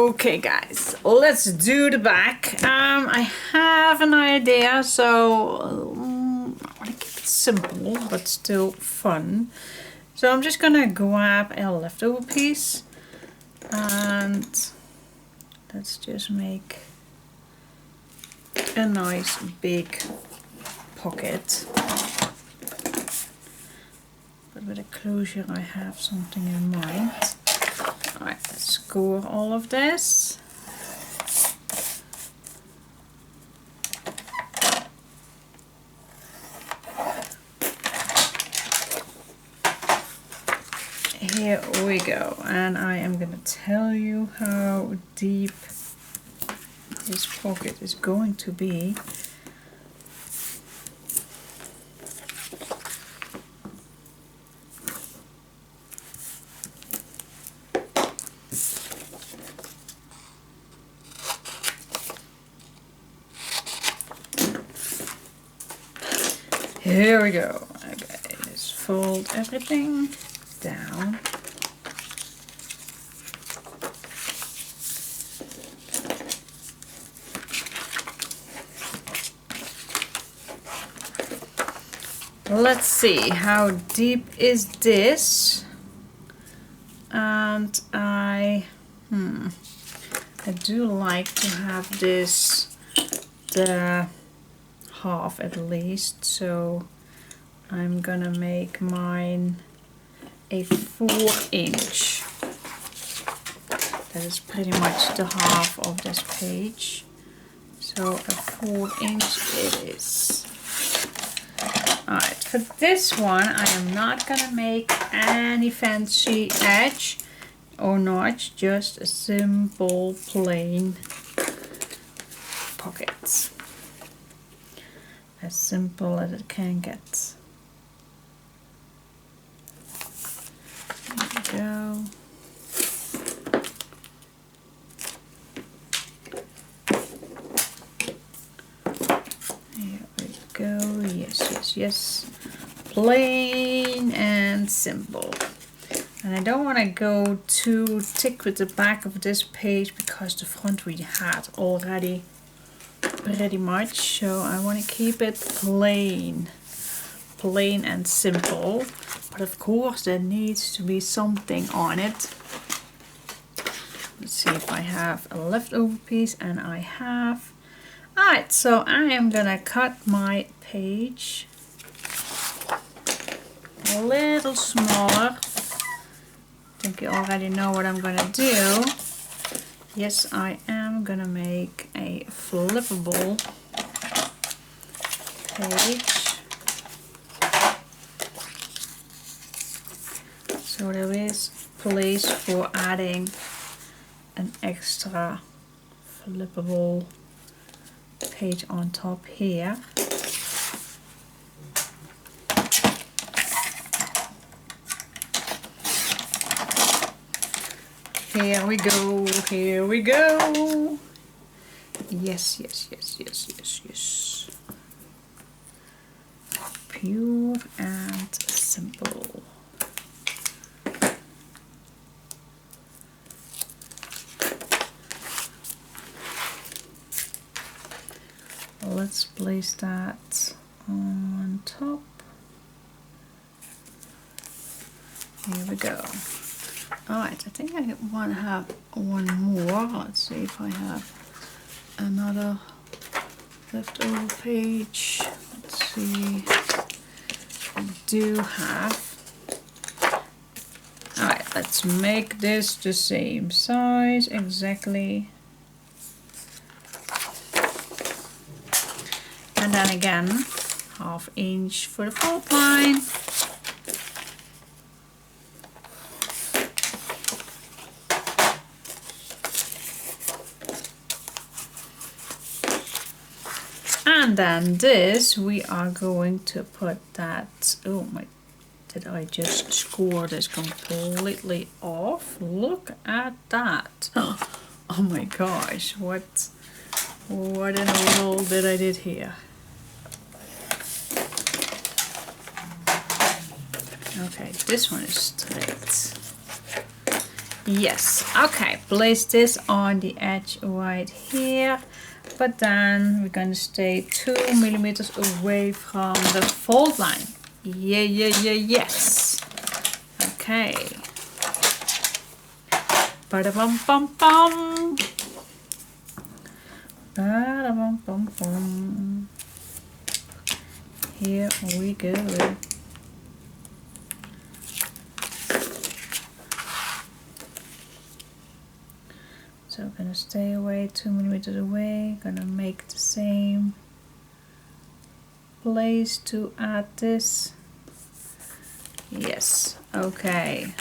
Okay guys, let's do the back. I have an idea, so I want to keep it simple but still fun. So I'm just gonna grab a leftover piece and let's just make a nice big pocket. But with a closure I have something in mind. Alright, let's score all of this. Here we go, and I am going to tell you how deep this pocket is going to be. Here we go. Okay, let's fold everything down. Let's see, how deep is this? And I do like to have this the half at least, so I'm gonna make mine a 4-inch. That is pretty much the half of this page, so a 4-inch it is. Alright, for this one I am not gonna make any fancy edge or notch, just a simple plain pocket. As simple as it can get. There we go. Here we go. Yes. Plain and simple. And I don't want to go too thick with the back of this page because the front we had already pretty much, so I want to keep it plain and simple, but of course there needs to be something on it. Let's see if I have a leftover piece, and I have. Alright, so I am gonna cut my page a little smaller. I think you already know what I'm gonna do. Yes, I am gonna make a flippable page. So there is place for adding an extra flippable page on top here. Here we go, here we go. Yes. Pure and simple. Let's place that on top. Here we go. Alright, I think I want to have one more. Let's see if I have another leftover page. Let's see. I do have. Alright, let's make this the same size exactly. And then again, 1/2 inch for the fold line. And then this, we are going to put that, oh my, did I just score this completely off? Look at that. Oh my gosh, what in the world did I did here? Okay, this one is straight. Yes, okay, place this on the edge right here, but then we're gonna stay 2 millimeters away from the fold line. Yeah, yes. Okay. Ba-da-bum-bum-bum. Ba-da-bum-bum-bum. Here we go. So I'm gonna stay away 2 millimeters away, gonna make the same place to add this. Yes, okay.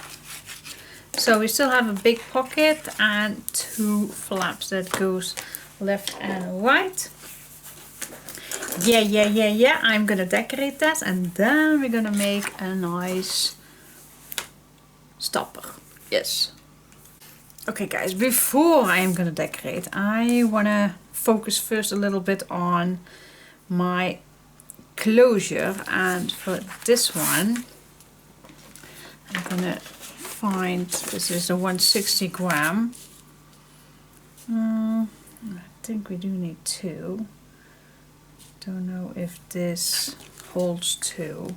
So we still have a big pocket and 2 flaps that goes left and right. Yeah, I'm gonna decorate that and then we're gonna make a nice stopper. Yes. Okay guys, before I am gonna decorate, I wanna focus first a little bit on my closure, and for this one I'm gonna find, this is a 160 gram. I think we do need 2. Don't know if this holds 2.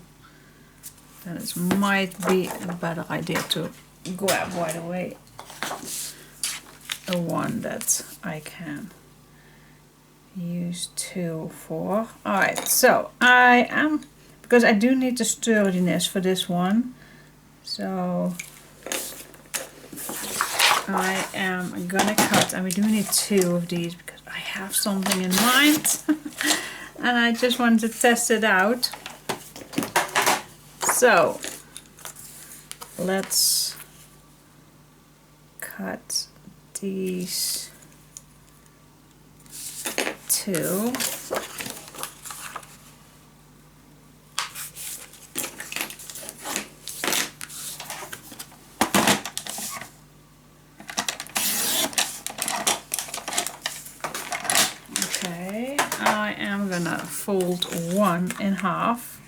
Then it might be a better idea to grab right away a one that I can use 2 for. Alright, so because I do need the sturdiness for this one, so I am gonna cut, and we do need 2 of these because I have something in mind and I just wanted to test it out. So let's cut these 2. Okay, I am gonna fold 1 in half.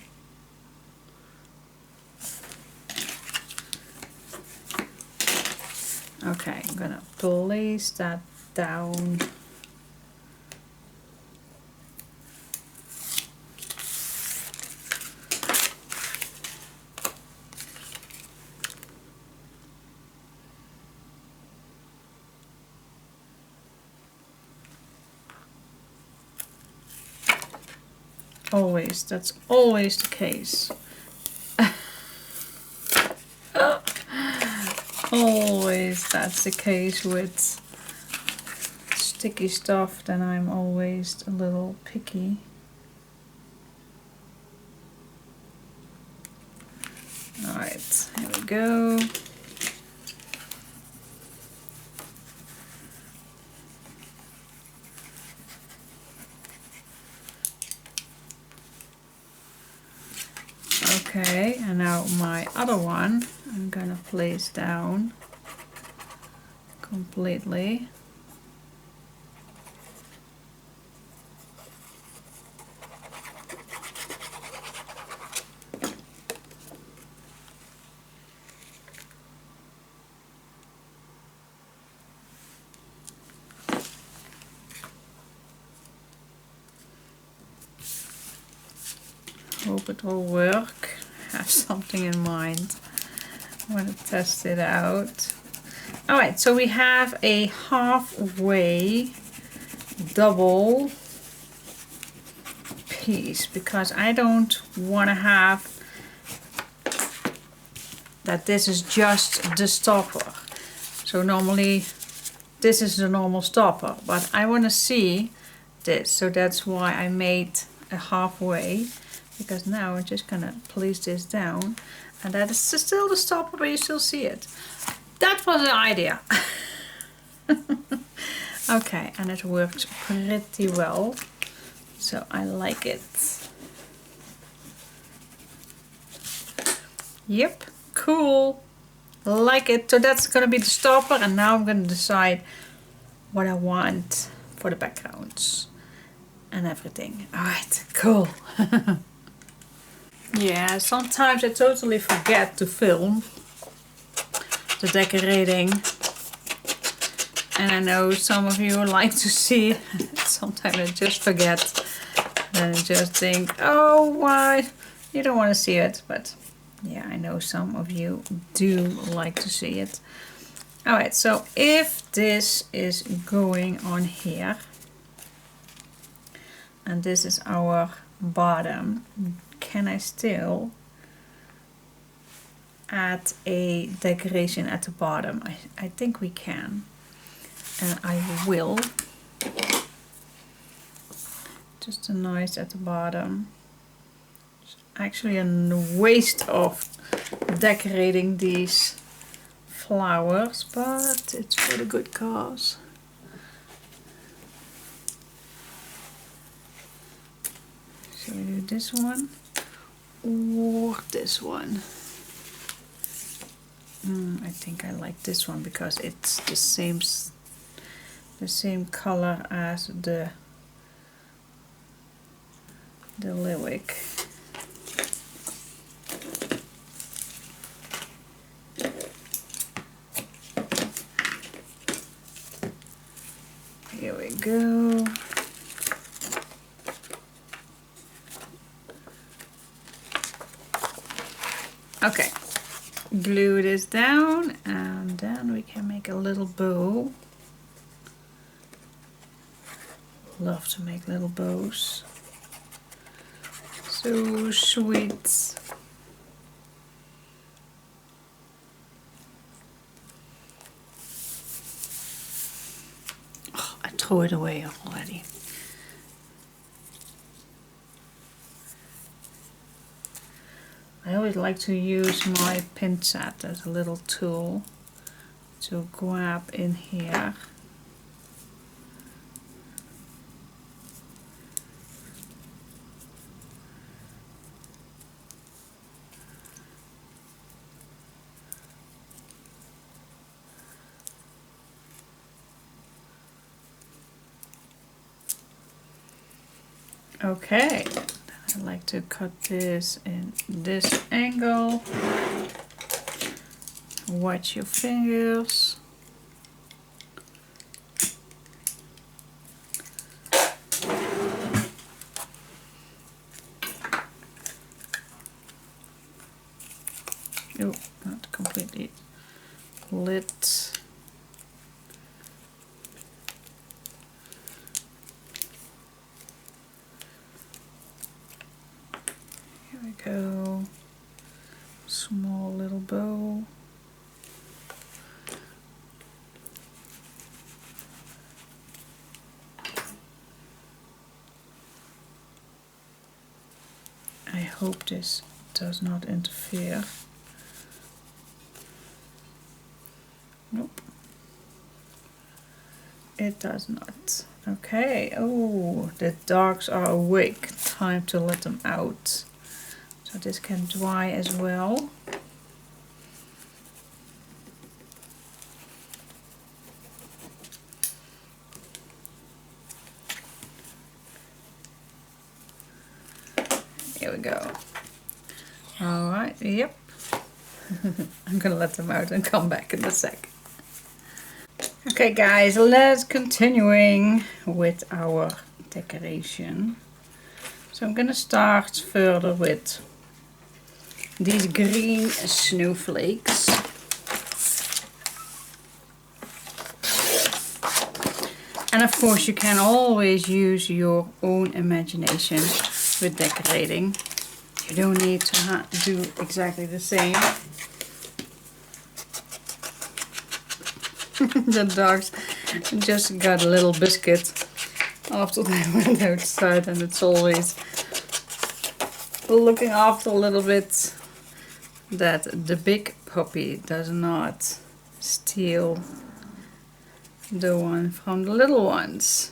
Okay, I'm gonna place that down. Always, that's always the case. Always that's the case with sticky stuff, then I'm always a little picky. Alright, here we go. Okay, and now my other one I'm gonna place down completely. Hope it will work. Have something in mind. I want to test it out. Alright, so we have a halfway double piece because I don't want to have that this is just the stopper. So normally this is the normal stopper, but I want to see this, so that's why I made a halfway, because now I'm just gonna place this down, and that is still the stopper, but you still see it. That was the idea. Okay, and it worked pretty well, so I like it. Yep, cool, like it. So that's gonna be the stopper, and now I'm gonna decide what I want for the backgrounds and everything. Alright, cool. Yeah, sometimes I totally forget to film the decorating. And I know some of you like to see it. Sometimes I just forget. And I just think, oh, why? You don't want to see it. But yeah, I know some of you do like to see it. Alright, so if this is going on here, and this is our bottom, can I still add a decoration at the bottom? I think we can, and I will. Just a nice at the bottom. It's actually a waste of decorating these flowers, but it's for the good cause. Shall we do this one or this one? I think I like this one because it's the same color as the lyric. Here we go. Okay, glue this down and then we can make a little bow. Love to make little bows. So sweet. Oh, I threw it away already. I always like to use my pincet as a little tool to grab in here. Okay, I like to cut this in this angle. Watch your fingers. Oh, not completely lit. Here we go. Small little bow. I hope this does not interfere. Nope. It does not. Okay. Oh, the darks are awake. Time to let them out. So this can dry as well. Here we go. All right. Yep. I'm gonna let them out and come back in a sec. Okay guys, let's continuing with our decoration. So I'm gonna start further with these green snowflakes. And of course you can always use your own imagination with decorating. You don't need to do exactly the same. The dogs just got a little biscuit after they went outside, and it's always looking after a little bit that the big puppy does not steal the one from the little ones.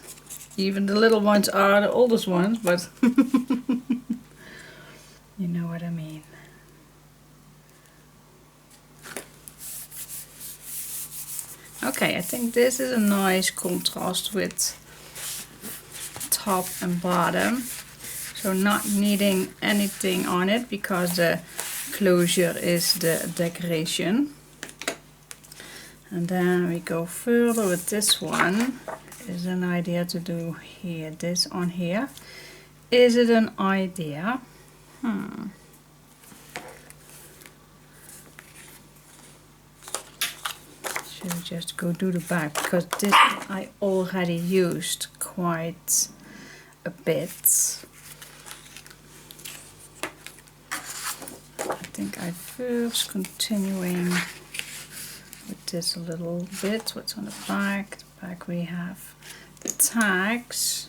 Even the little ones are the oldest ones, but you know what I mean. Okay, I think this is a nice contrast with top and bottom. So not needing anything on it because the closure is the decoration. And then we go further with this one. Is an idea to do here, this on here. Is it an idea? Should we just go do the back, because this I already used quite a bit. I think I first continuing with this a little bit. What's on the back? The back we have the tags.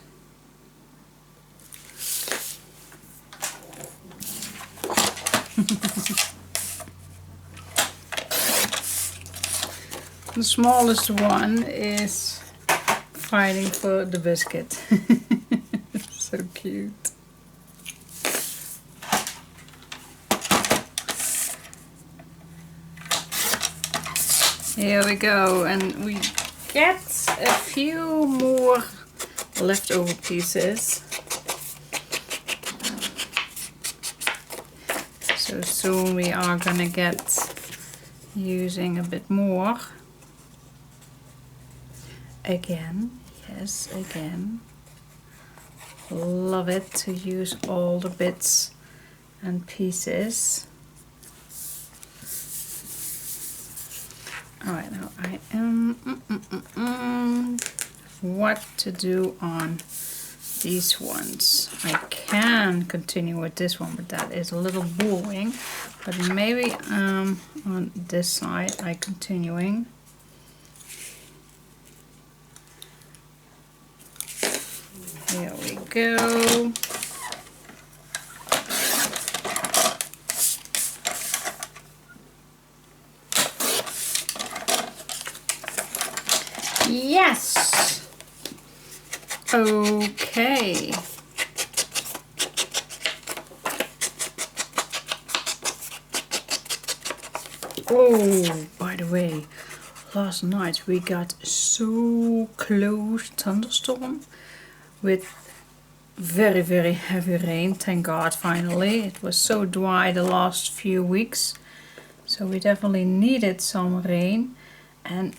The smallest one is fighting for the biscuit. So cute. Here we go, and we get a few more leftover pieces. So soon we are gonna get using a bit more. Again, yes, again. Love it to use all the bits and pieces. Alright, now I am what to do on these ones. I can continue with this one, but that is a little boring. But maybe on this side I continuing. Here we go. Yes. Okay. Oh, by the way, last night we got so close thunderstorm with very, very heavy rain. Thank God, finally. It was so dry the last few weeks. So we definitely needed some rain. And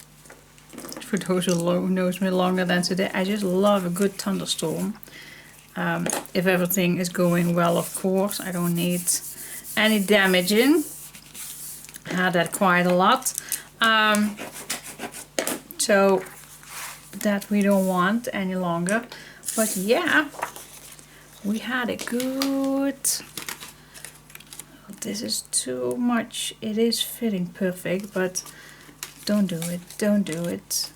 for those who knows me longer than today, I just love a good thunderstorm. If everything is going well, of course. I don't need any damaging. Had that quite a lot. So that we don't want any longer. But yeah, we had a good... This is too much. It is fitting perfect, but don't do it. Don't do it.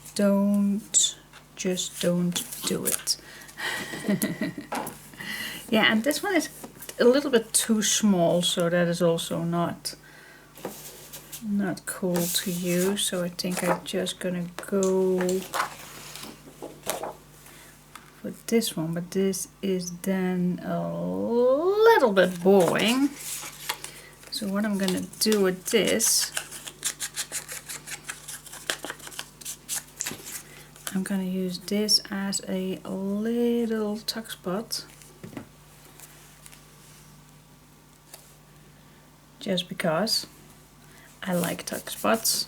Just don't do it. Yeah, and this one is a little bit too small, so that is also not cool to use. So I think I'm just gonna go for this one, but this is then a little bit boring. So what I'm gonna do with this, I'm gonna use this as a little tuck spot, just because I like tuck spots.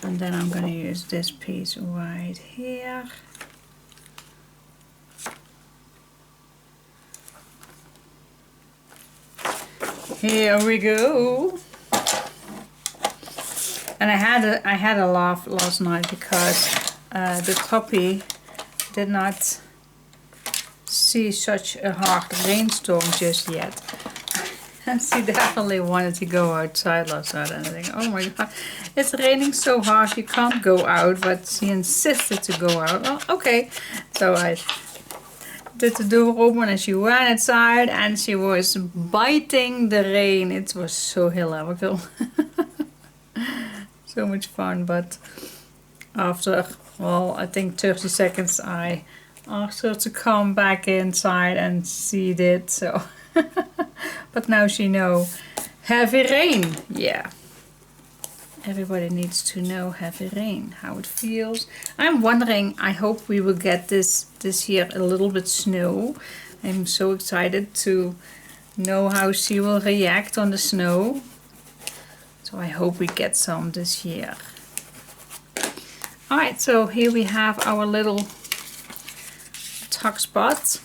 And then I'm gonna use this piece right here. Here we go. And I had a laugh last night because the puppy did not see such a hard rainstorm just yet. She definitely wanted to go outside last night, and I think, oh my god, it's raining so hard you can't go out, but she insisted to go out. Well, okay, so I did the door open and she ran inside and she was biting the rain. It was so hilarious. So much fun, but after, well, I think 30 seconds I asked her to come back inside and she did, so. But now she knows heavy rain, yeah. Everybody needs to know heavy rain, how it feels. I'm wondering, I hope we will get this year a little bit snow. I'm so excited to know how she will react on the snow. So I hope we get some this year. Alright, so here we have our little tuck spot.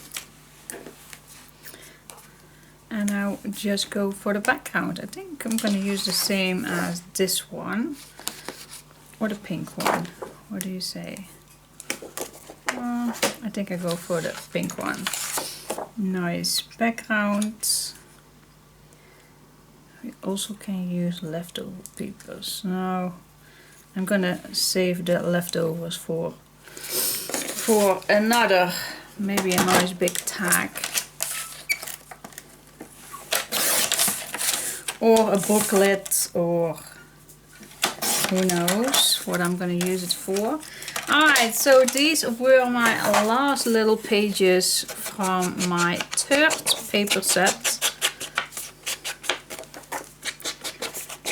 And I'll just go for the background. I think I'm going to use the same as this one. Or the pink one. What do you say? I think I go for the pink one. Nice background. We also can use leftover papers. No, I'm gonna save the leftovers for another, maybe a nice big tag. Or a booklet, or who knows what I'm gonna use it for. Alright, so these were my last little pages from my third paper set.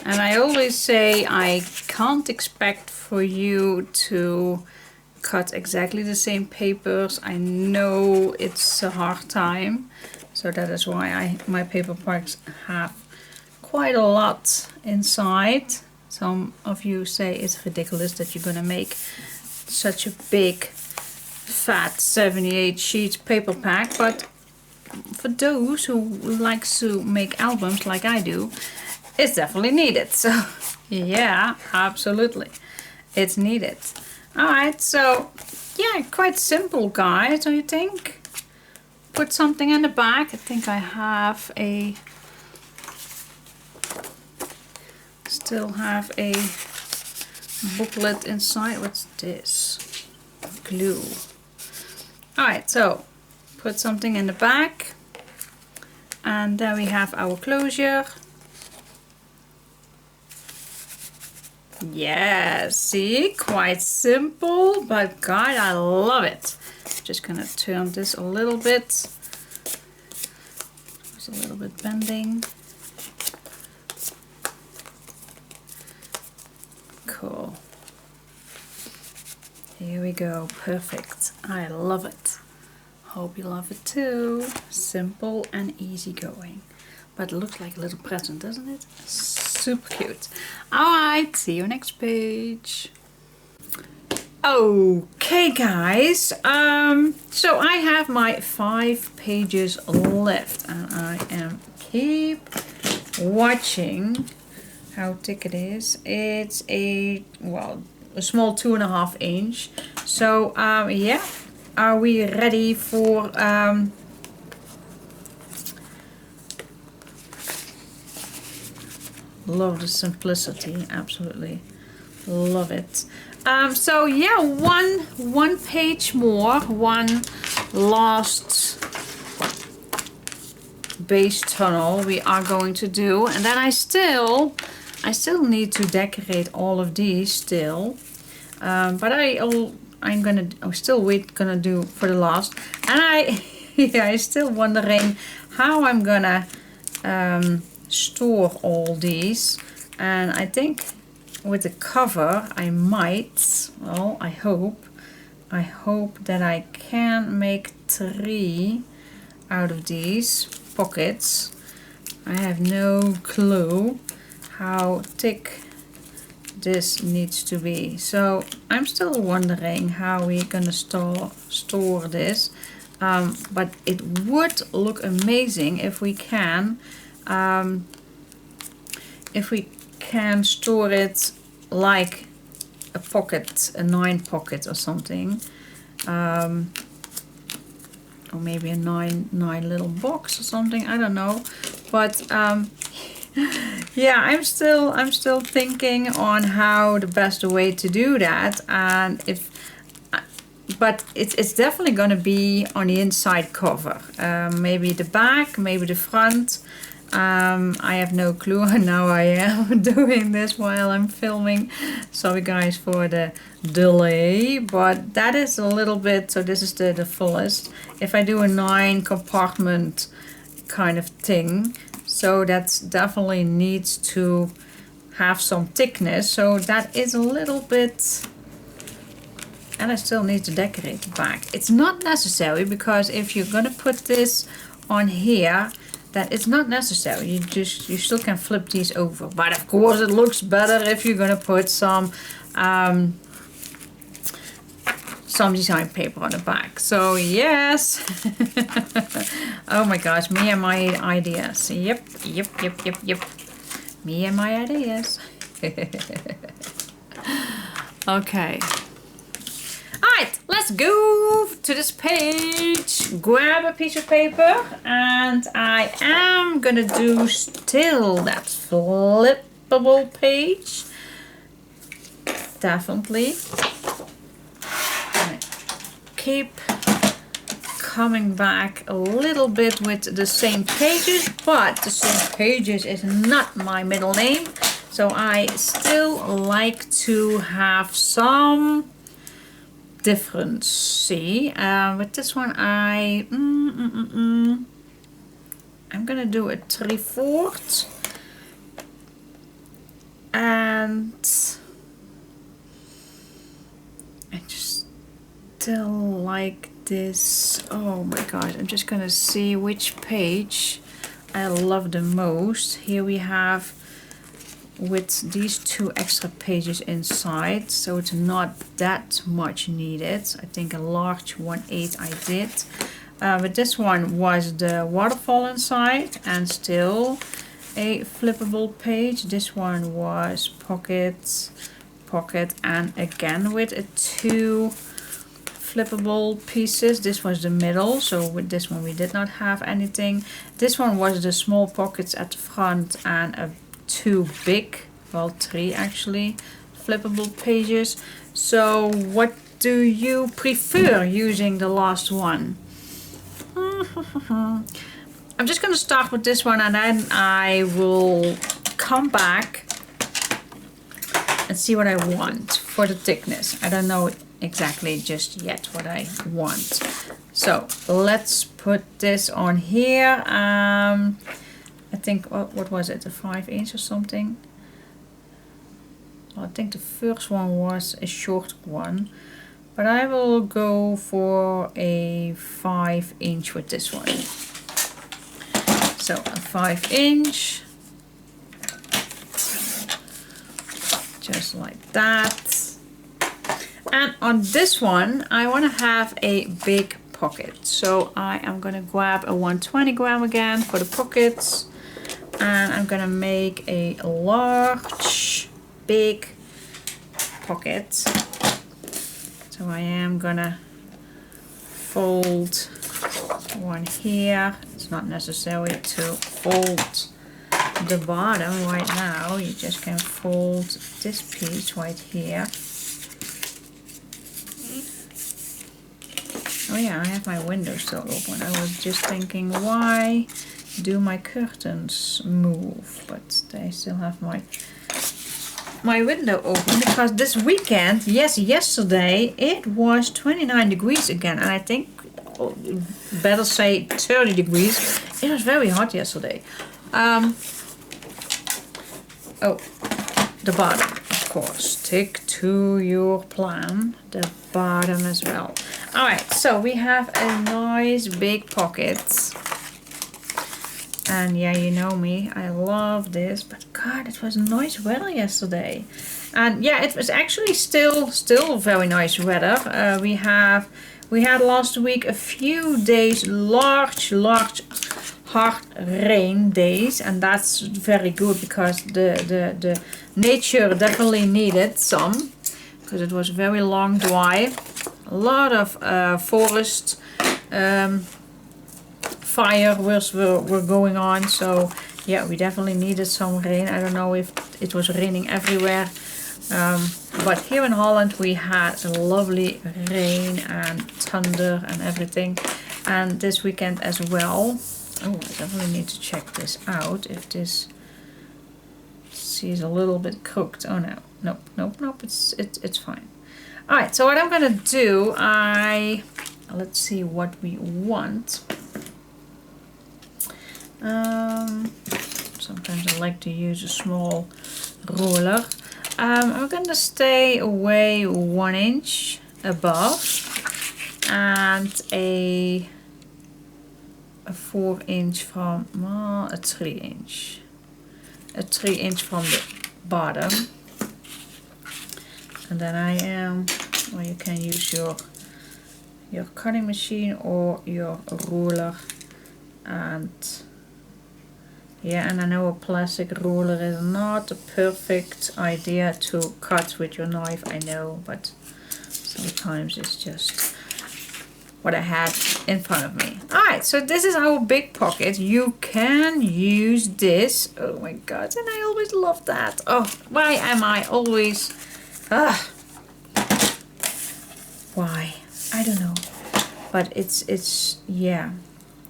And I always say I can't expect for you to cut exactly the same papers. I know it's a hard time, so that is why my paper packs have quite a lot inside. Some of you say it's ridiculous that you're gonna make such a big fat 78 sheet paper pack, but for those who like to make albums like I do, it's definitely needed. So yeah, absolutely, it's needed. Alright, so yeah, quite simple, guys, don't you think? Put something in the back. I think I have still have a booklet inside. What's this? Glue. Alright, so put something in the back, and then we have our closure. Yes, see, quite simple, but God, I love it. Just gonna turn this a little bit. It's a little bit bending. Cool. Here we go, perfect. I love it. Hope you love it too. Simple and easy going. But it looks like a little present, doesn't it? Super cute. Alright, see you next page. Okay guys, so I have my 5 pages left, and I am keep watching how thick it is. It's a small 2.5 inch. So yeah, are we ready for love the simplicity, absolutely love it. So yeah, one page more, one last base tunnel we are going to do, and then I still need to decorate all of these still, but I'm still gonna do for the last, and I'm still wondering how I'm gonna store all these, and I think with the cover I might, well, I hope that I can make 3 out of these pockets. I have no clue how thick this needs to be, so I'm still wondering how we're gonna store this, but it would look amazing if we can store it like a pocket, a 9 pocket or something, or maybe a 9 little box or something, I don't know, but yeah, I'm still thinking on how the best way to do that, and but it's definitely going to be on the inside cover, maybe the back, maybe the front. I have no clue, and now I am doing this while I'm filming. Sorry guys for the delay, but that is a little bit, so this is the fullest. If I do a 9 compartment kind of thing, so that definitely needs to have some thickness, so that is a little bit, and I still need to decorate the back. It's not necessary, because if you're gonna put this on here, that it's not necessary. You still can flip these over, but of course it looks better if you're gonna put some some design paper on the back. So yes. Oh my gosh, me and my ideas. Yep. Me and my ideas. Okay. Alright, let's go to this page. Grab a piece of paper, and I am gonna do still that flippable page. Definitely. Keep coming back a little bit with the same pages, but the same pages is not my middle name, so I still like to have some difference. See, with this one I'm gonna do a 3/4, and I just still like this. Oh my god, I'm just gonna see which page I love the most. Here we have with these 2 extra pages inside, so it's not that much needed. I think a large 1/8 I did, but this one was the waterfall inside and still a flippable page. This one was pocket, and again with a 2 flippable pieces. This was the middle, so with this one we did not have anything. This one was the small pockets at the front and a 2 big, well 3 actually, flippable pages. So what do you prefer using the last one? I'm just going to start with this one, and then I will come back and see what I want for the thickness. I don't know exactly just yet what I want. So let's put this on here. I think, what was it, a 5" or something? Well, I think the first one was a short one, but I will go for a 5" with this one. So a 5", just like that. And on this one, I want to have a big pocket. So I am going to grab a 120 gram again for the pockets. And I'm going to make a large, big pocket. So I am going to fold one here. It's not necessary to fold the bottom right now. You just can fold this piece right here. Oh yeah, I have my window still open. I was just thinking, why do my curtains move? But they still have my window open, because this weekend, yes, yesterday, it was 29 degrees again, and I think, better say 30 degrees. It was very hot yesterday. Oh, the bottom, of course. Stick to your plan. The bottom as well. Alright, so we have a nice big pocket. And yeah, you know me, I love this, but god, it was nice weather yesterday. And yeah, it was actually still very nice weather. We had last week a few days large hard rain days, and that's very good, because the nature definitely needed some, because it was very long dry. A lot of forest fires were going on, so yeah, we definitely needed some rain. I don't know if it was raining everywhere, but here in Holland we had a lovely rain and thunder and everything, and this weekend as well. Oh, I definitely need to check this out, if this is a little bit cooked. Oh no, nope, it's fine. Alright, so what I'm gonna do, let's see what we want. Sometimes I like to use a small ruler. I'm gonna stay away 1 inch above, and a 4" from, well, a 3". A 3" from the bottom. And then I am, well, you can use your your cutting machine or your ruler. And yeah, and I know a plastic ruler is not a perfect idea to cut with your knife, I know, but sometimes it's just what I had in front of me. Alright, so this is our big pocket. You can use this. Oh my god, and I always love that. Oh, why am I always... Why? I don't know. But it's yeah,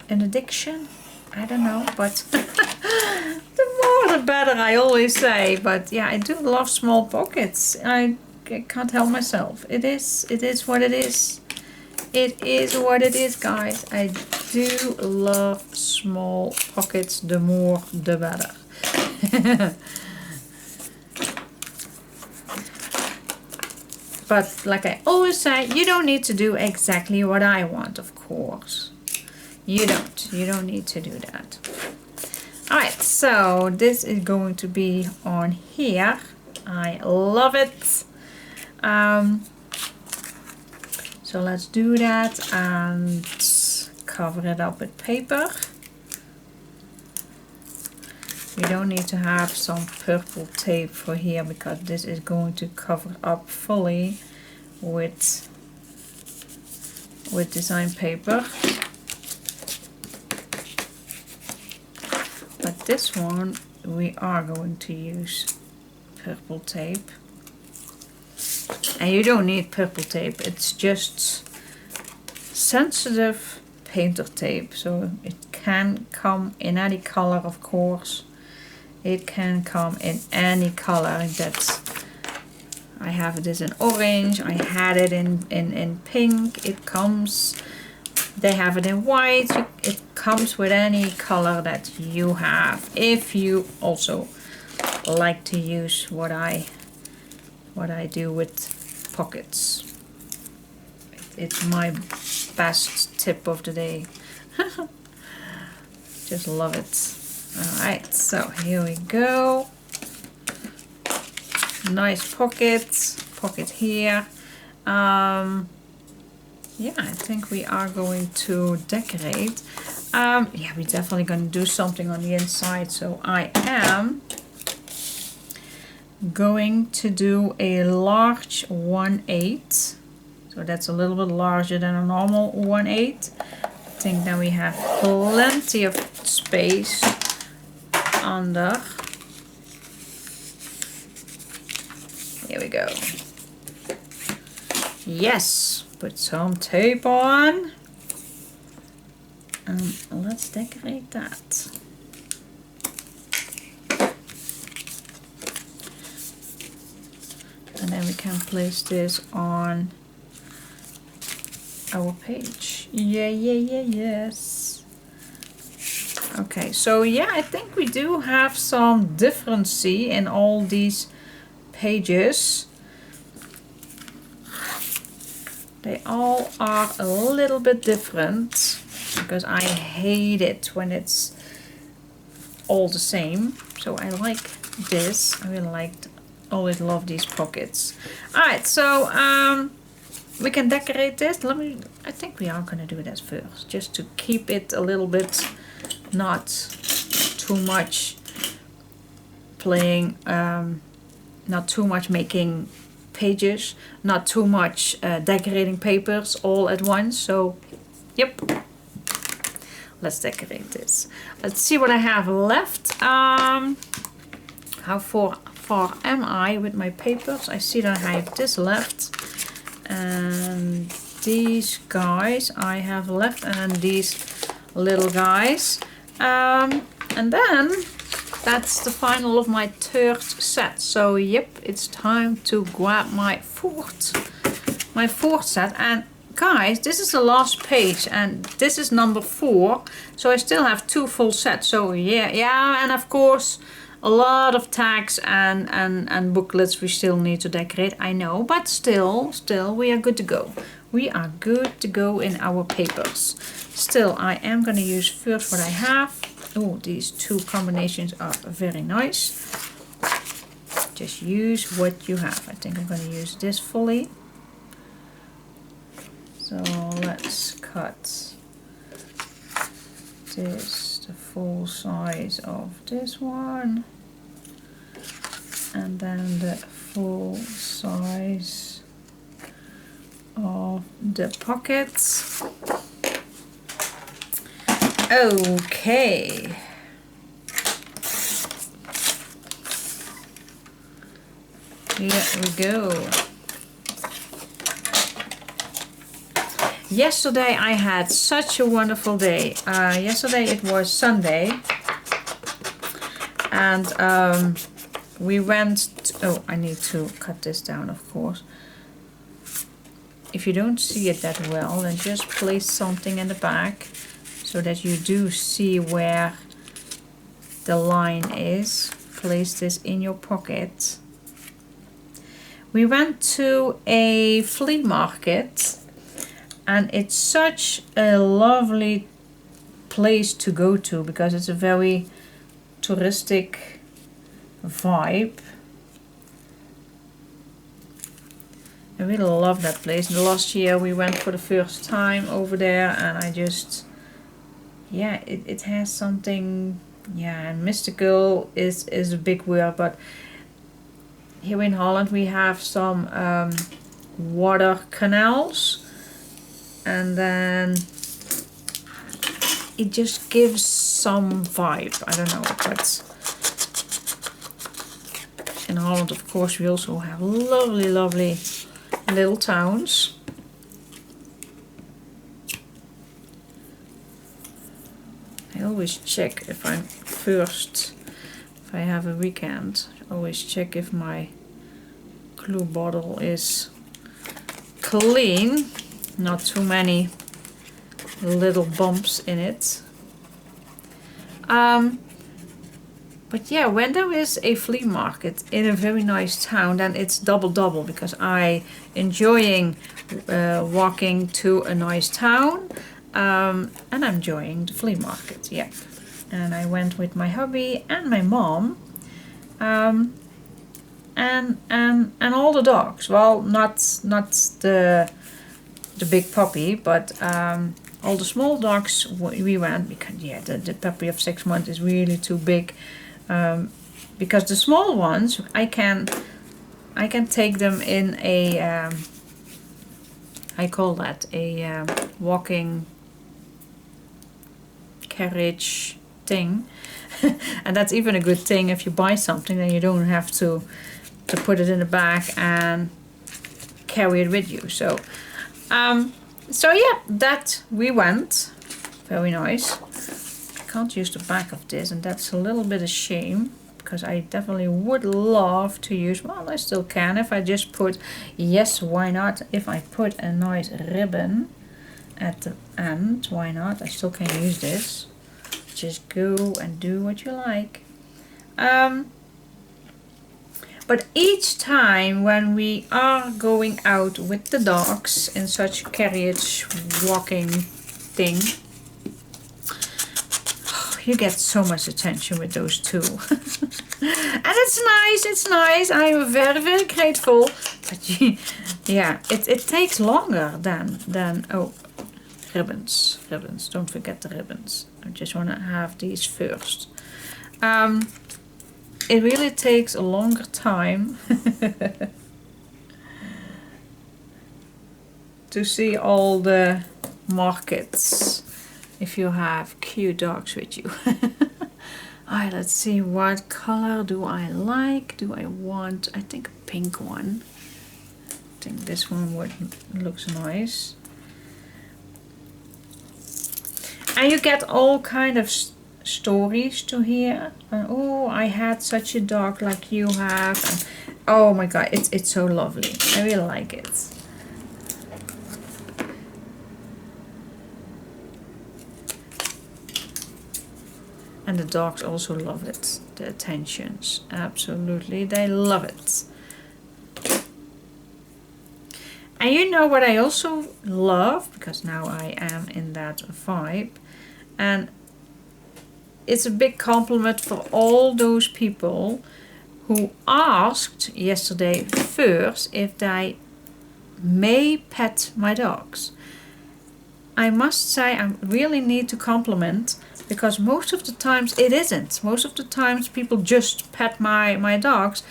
an addiction? I don't know, but the more the better, I always say. But yeah, I do love small pockets. I can't help myself. It is what it is. It is what it is, guys. I do love small pockets. The more the better. But like I always say, you don't need to do exactly what I want, of course. You don't need to do that. Alright, so this is going to be on here. I love it. So let's do that and cover it up with paper. We don't need to have some purple tape for here because this is going to cover up fully with design paper. But this one we are going to use purple tape. And you don't need purple tape, it's just sensitive painter tape. So it can come in any color, of course. It can come in any color. I have this in orange, I had it in pink, it comes, they have it in white, it comes with any color that you have. If you also like to use what I do with pockets. It's my best tip of the day. Just love it. Alright, so here we go. Nice pocket here. Yeah, I think we are going to decorate. Yeah, we're definitely going to do something on the inside. So I am going to do a large 1/8. So that's a little bit larger than a normal 1/8. I think that we have plenty of space under. Here we go. Yes, put some tape on. And let's decorate that. And then we can place this on our page. Yes. Okay, so yeah, I think we do have some difference in all these pages. They all are a little bit different because I hate it when it's all the same. So I like this. I really always love these pockets. Alright, so we can decorate this. I think we are gonna do that first, just to keep it a little bit, not too much playing, not too much making pages, not too much decorating papers all at once. So yep, let's decorate this. Let's see what I have left. How far am I with my papers? I see that I have this left, and these guys I have left, and these little guys, and then that's the final of my third set. So yep, it's time to grab my fourth set. And guys, this is the last page and this is number 4, so I still have 2 full sets. So yeah, and of course a lot of tags and booklets we still need to decorate, I know, but still we are good to go. We are good to go in our papers. Still, I am going to use first what I have. Oh, these 2 combinations are very nice. Just use what you have. I think I'm going to use this fully. So let cut this, the full size of this one, and then the full size of the pockets. Okay. Here we go. Yesterday I had such a wonderful day. Yesterday it was Sunday, and we went oh, I need to cut this down, of course. If you don't see it that well, then just place something in the back so that you do see where the line is. Place this in your pocket. We went to a flea market, and it's such a lovely place to go to because it's a very touristic vibe. I really love that place. And last year we went for the first time over there, and I just, yeah, it has something, yeah, mystical is a big word, but here in Holland we have some water canals, and then it just gives some vibe. I don't know, but in Holland, of course, we also have lovely, lovely little towns. I always check if I'm first, if I have a weekend, I always check if my glue bottle is clean, not too many little bumps in it. But yeah, when there is a flea market in a very nice town, then it's double because I enjoying walking to a nice town, and I'm enjoying the flea market. Yeah, and I went with my hubby and my mom, and all the dogs. Well, not the big puppy, but all the small dogs we went because yeah, the puppy of 6 months is really too big. Because the small ones I can take them in a I call that a walking carriage thing. And that's even a good thing if you buy something, then you don't have to put it in the back and carry it with you. So so yeah, that we went. Very nice. Can't use the back of this, and that's a little bit a shame because I definitely would love to use, well, I still can if I just put, yes, why not, if I put a nice ribbon at the end, why not, I still can use this. Just go and do what you like. But each time when we are going out with the dogs in such carriage walking thing, you get so much attention with those two. And it's nice. I'm very, very grateful. But yeah, it takes longer than oh, ribbons. Don't forget the ribbons. I just want to have these first. It really takes a longer time to see all the markets if you have cute dogs with you. Alright, let's see, what color do I like? Do I want, I think a pink one. I think this one looks nice. And you get all kind of stories to hear. Oh, I had such a dog like you have. And, oh my god, it's so lovely. I really like it. And the dogs also love it. The attentions. Absolutely. They love it. And you know what I also love? Because now I am in that vibe. And it's a big compliment for all those people who asked yesterday first if they may pet my dogs. I must say I really need to compliment, because most of the times it isn't. Most of the times people just pet my dogs,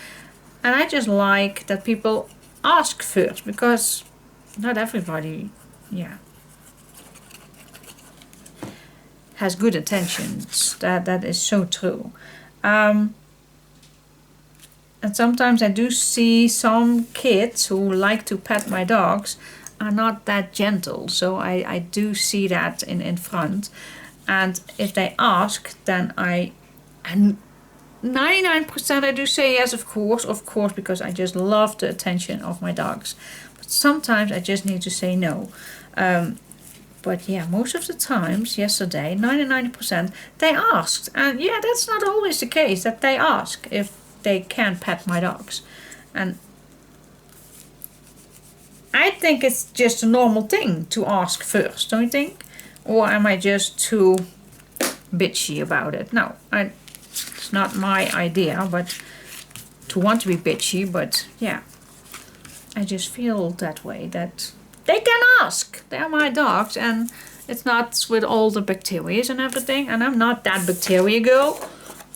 and I just like that people ask first, because not everybody, yeah, has good intentions. That is so true. And sometimes I do see some kids who like to pet my dogs are not that gentle. So I do see that in front. And if they ask, then and 99% I do say yes, of course, because I just love the attention of my dogs. But sometimes I just need to say no. But yeah, most of the times, yesterday, 99%, they asked. And yeah, that's not always the case, that they ask if they can pet my dogs. And I think it's just a normal thing to ask first, don't you think? Or am I just too bitchy about it? No, it's not my idea, but to want to be bitchy, but yeah, I just feel that way, that they can ask. They're my dogs, and it's not with all the bacteria and everything. And I'm not that bacteria girl.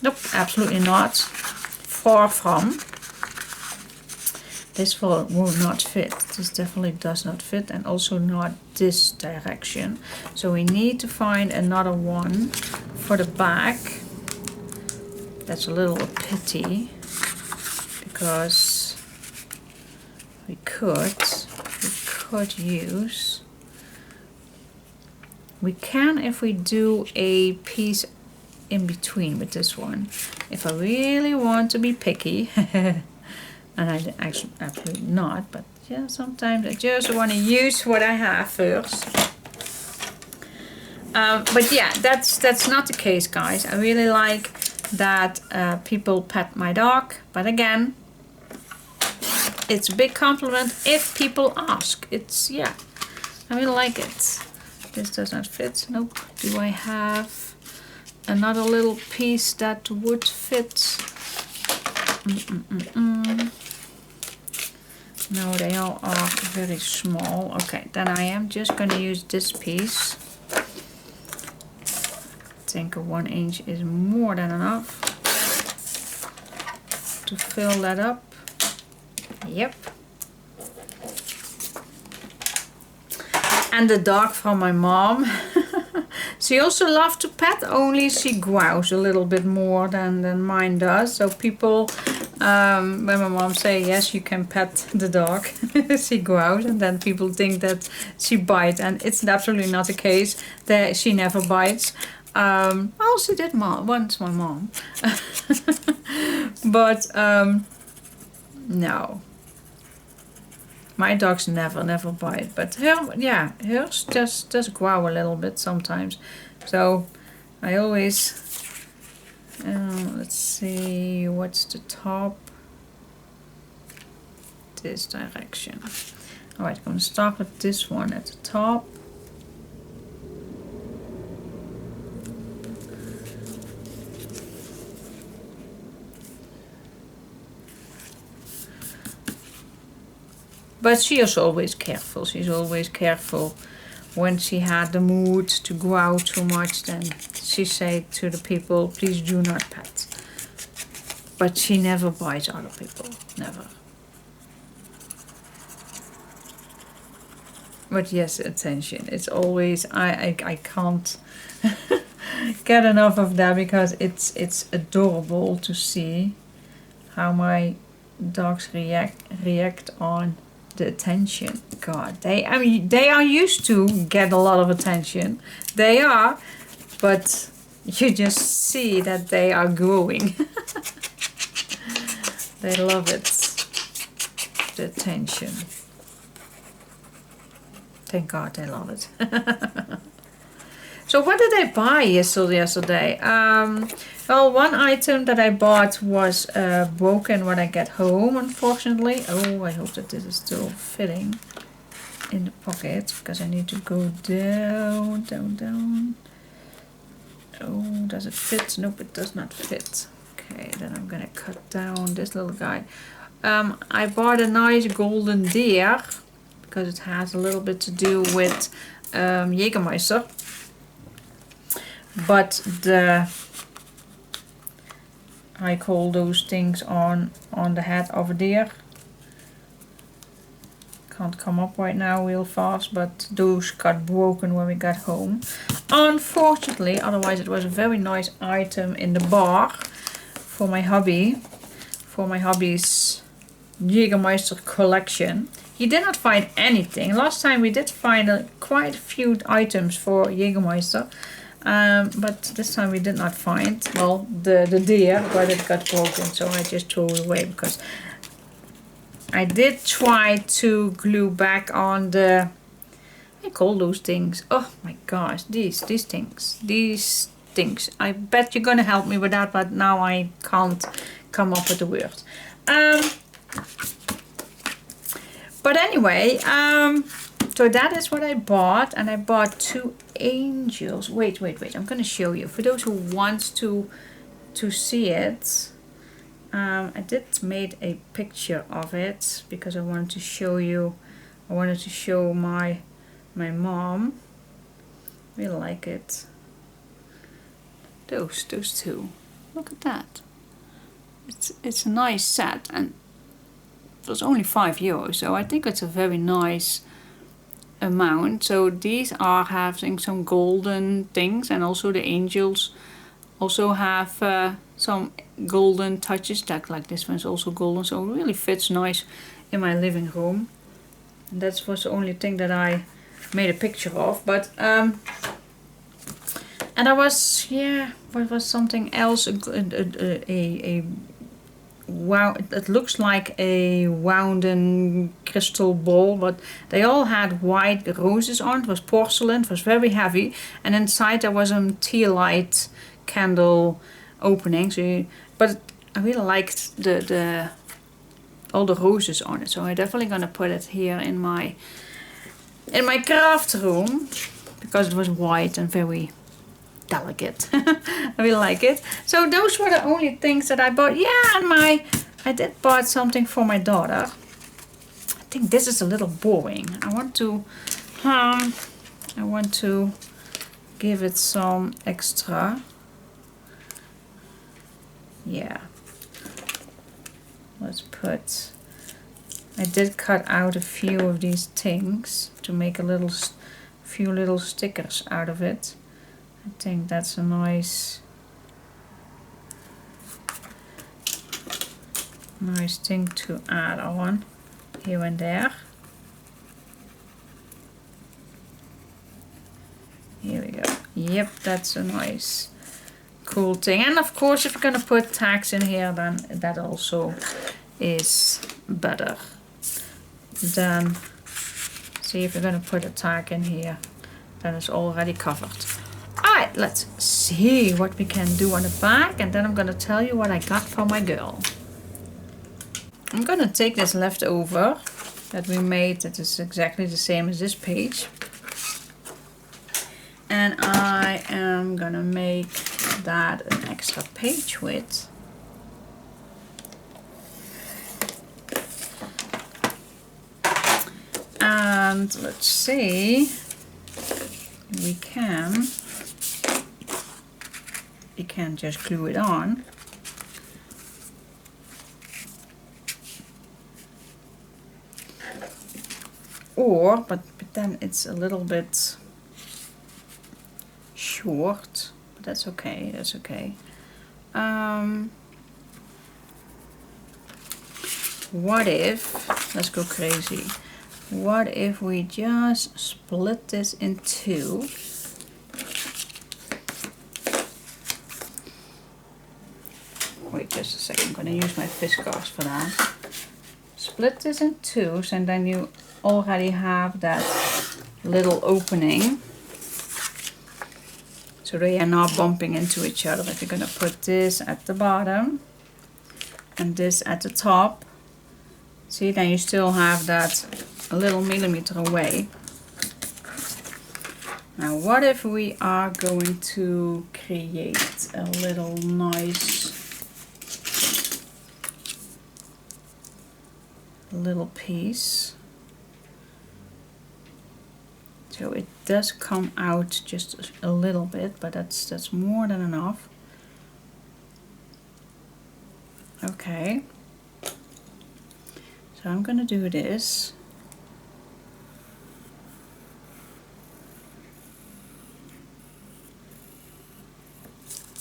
Nope, absolutely not. Far from. This will not fit. This definitely does not fit, and also not this direction. So we need to find another one for the back. That's a little pity, because we could use. We can if we do a piece in between with this one. If I really want to be picky, and I actually absolutely not, but yeah, sometimes I just want to use what I have first. But yeah, that's not the case, guys. I really like that people pet my dog, but again, it's a big compliment if people ask. It's, yeah, I really like it. This does not fit. Nope. Do I have another little piece that would fit? No, they all are very small. Okay, then I am just going to use this piece. I think a 1 inch is more than enough to fill that up. Yep. And the dog from my mom. She also loves to pet, only she growls a little bit more than mine does. So people, when my mom say yes, you can pet the dog, she growls, and then people think that she bites, and it's absolutely not the case. That she never bites. Well, she did once, my mom. But no. My dogs never bite, but hers just growl a little bit sometimes. So I always, let's see, what's the top? This direction. Alright, I'm going to start with this one at the top. But she is always careful. She's always careful. When she had the mood to growl too much, then she said to the people, please do not pet. But she never bites other people. Never. But yes, attention. It's always, I can't get enough of that, because it's adorable to see how my dogs react on the attention. God, they are used to get a lot of attention. They are, but you just see that they are growing. They love it. The attention. Thank God they love it. So what did I buy yesterday? Well, one item that I bought was broken when I get home, unfortunately. Oh, I hope that this is still fitting in the pocket, because I need to go down. Oh, does it fit? Nope, it does not fit. Okay, then I'm gonna cut down this little guy. I bought a nice golden deer, because it has a little bit to do with Jägermeister, but I call those things on the head over there. Can't come up right now real fast, but those got broken when we got home, unfortunately. Otherwise it was a very nice item in the bar for my hubby's Jägermeister collection. He did not find anything. Last time we did find quite a few items for Jägermeister, but this time we did not find, well, the deer, but it got broken, so I just threw it away because I did try to glue back on the, I call those things, oh my gosh, these things. I bet you're gonna help me with that, but now I can't come up with the word. But anyway, so that is what I bought, and I bought 2 angels. Wait, I'm gonna show you. For those who want to see it, I did made a picture of it because I wanted to show you. I wanted to show my mom. Really like it. Those 2. Look at that. It's a nice set, and it was only €5, so I think it's a very nice amount. So these are having some golden things, and also the angels also have some golden touches. Like this one's also golden, so it really fits nice in my living room. And that was the only thing that I made a picture of. But and I was, yeah, what was something else? Wow, it looks like a wooden crystal ball, but they all had white roses on. It was porcelain, it was very heavy, and inside there was a tea light candle opening. So, but I really liked the all the roses on it, so I'm definitely gonna put it here in my craft room because it was white and very delicate. I really like it. So those were the only things that I bought. Yeah, and I did bought something for my daughter. I think this is a little boring. I want to give it some extra. Yeah. Let's put, I did cut out a few of these things to make a few little stickers out of it. I think that's a nice thing to add on here and there. Here we go. Yep, that's a nice cool thing. And of course, if you're gonna put tags in here, then that also is better. Then see, if you're gonna put a tag in here, then it's already covered. Alright, let's see what we can do on the back, and then I'm gonna tell you what I got for my girl. I'm gonna take this leftover that we made, that is exactly the same as this page, and I am gonna make that an extra page with. And let's see, we can just glue it on. Or, but then it's a little bit short, but that's okay, that's okay. What if, let's go crazy, what if we just split this in 2? Wait just a second, I'm going to use my fiskars for that. Split this in 2, and then you already have that little opening, so they are not bumping into each other. If you're going to put this at the bottom and this at the top, see, then you still have that a little millimeter away. Now what if we are going to create a little nice little piece So it does come out just a little bit, but that's more than enough. Okay. So I'm gonna do this.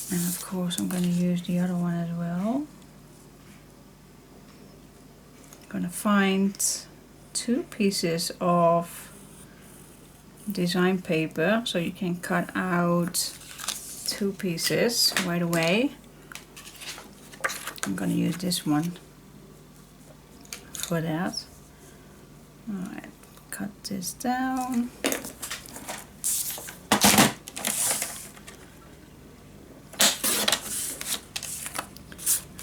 And of course I'm gonna use the other one as well. I'm gonna find 2 pieces of design paper so you can cut out 2 pieces right away. I'm gonna use this one for that. Alright, cut this down.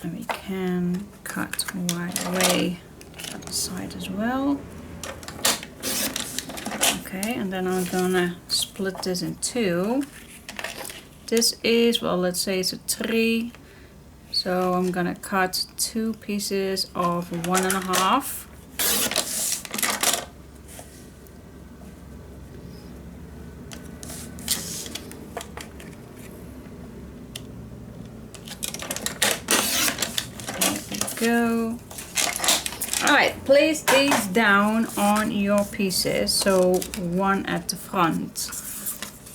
And we can cut right away that side as well. Okay, and then I'm gonna split this in 2. This is, well, let's say it's a tree. So I'm gonna cut 2 pieces of 1.5. Go. Alright, place these down on your pieces, so one at the front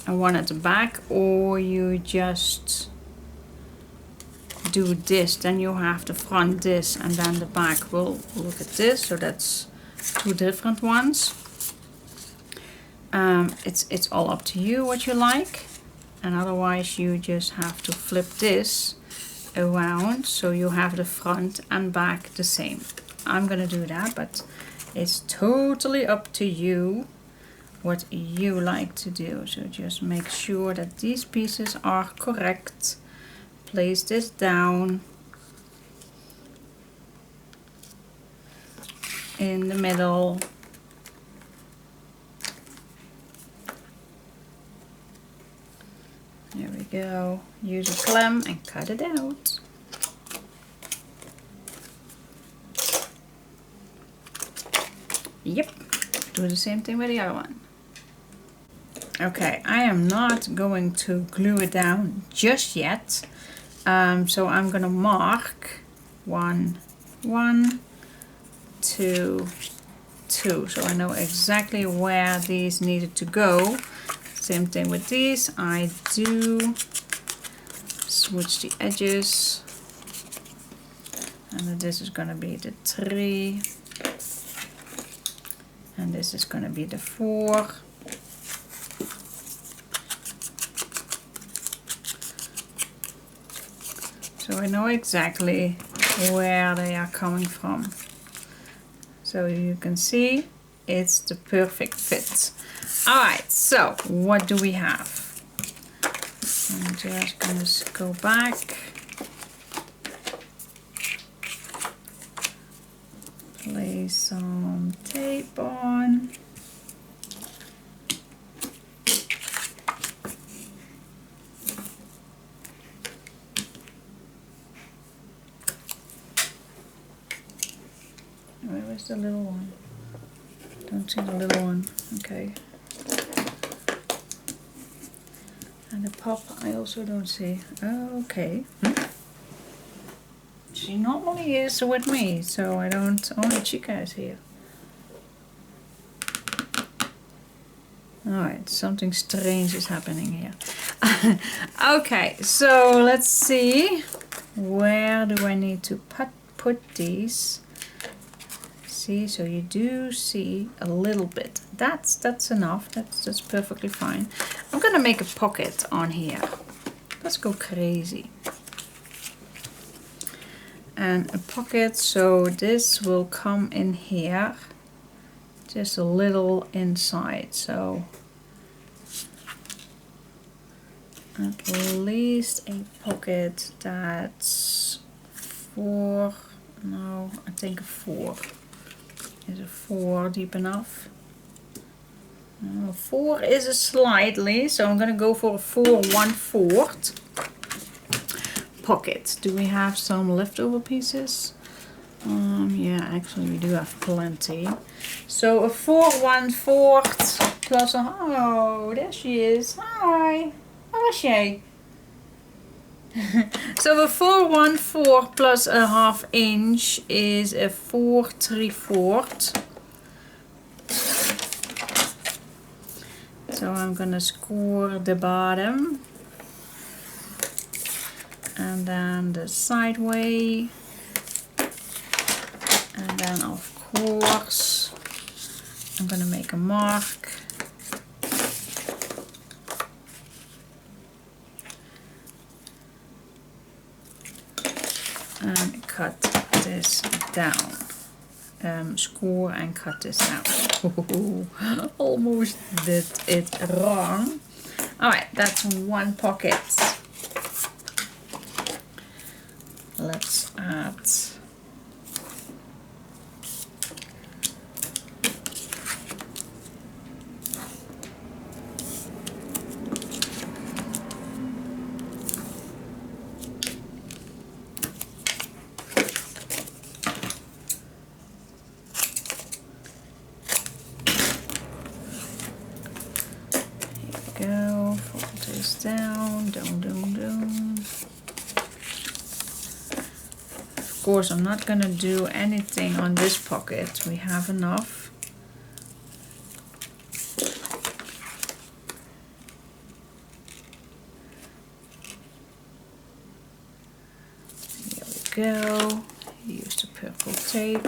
and one at the back, or you just do this, then you have the front this and then the back will look at this, so that's 2 different ones. It's all up to you what you like, and otherwise you just have to flip this around so you have the front and back the same. I'm gonna do that, but it's totally up to you what you like to do. So just make sure that these pieces are correct. Place this down in the middle. There we go. Use a clamp and cut it out. Yep, do the same thing with the other one. Okay, I am not going to glue it down just yet. So I'm gonna mark 1, 1, 2, 2. So I know exactly where these needed to go. Same thing with these. I do switch the edges. And this is gonna be the 3. And this is gonna be the 4. So I know exactly where they are coming from. So you can see it's the perfect fit. Alright, so what do we have? I'm just gonna go back. Place some tape on. Where is the little one? Don't see the little one. Okay. And the pop I also don't see. Okay. She normally is with me, so I don't. Only Chica is here. Alright, something strange is happening here. Okay, so let's see. Where do I need to put these? See, so you do see a little bit. That's enough. That's perfectly fine. I'm gonna make a pocket on here. Let's go crazy. And a pocket, so this will come in here, just a little inside. So at least a pocket that's 4. No, I think a 4. Is a 4 deep enough? No, 4 is a slightly, so I'm gonna go for a 4 1/4 pocket. Do we have some leftover pieces? Yeah, actually we do have plenty. So a 4 1/4 plus a, oh, there she is. Hi, how is she? So a 414 plus a ½ inch is a 4 3/4. So I'm gonna score the bottom and then the sideway, and then of course I'm gonna make a mark. And cut this down. Score and cut this down. Almost did it wrong. Alright, that's one pocket. Let's add go, fold this down. Of course, I'm not gonna do anything on this pocket. We have enough. Here we go. Use the purple tape.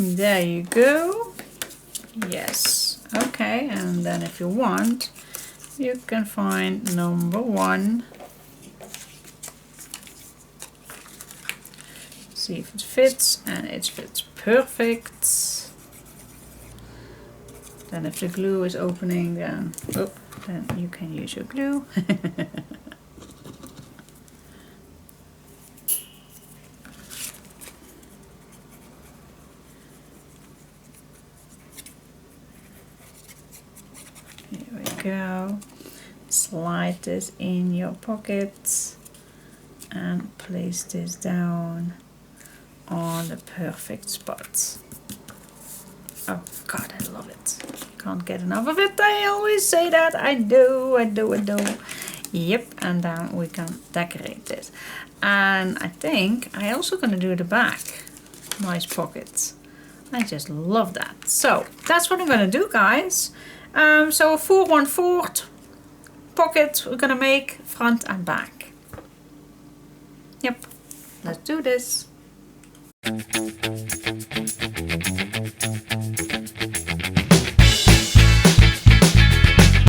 There you go. Yes. Okay, and then if you want, you can find number 1. See if it fits, and it fits perfect. Then if the glue is opening, then you can use your glue. Go, slide this in your pocket and place this down on the perfect spot. Oh God, I love it. Can't get enough of it. I always say that. I do. Yep, and then we can decorate this. And I think I also gonna do the back. Nice pockets. I just love that. So that's what I'm gonna do, guys. So a 4/1/4 pocket we're gonna make front and back. Yep, let's do this.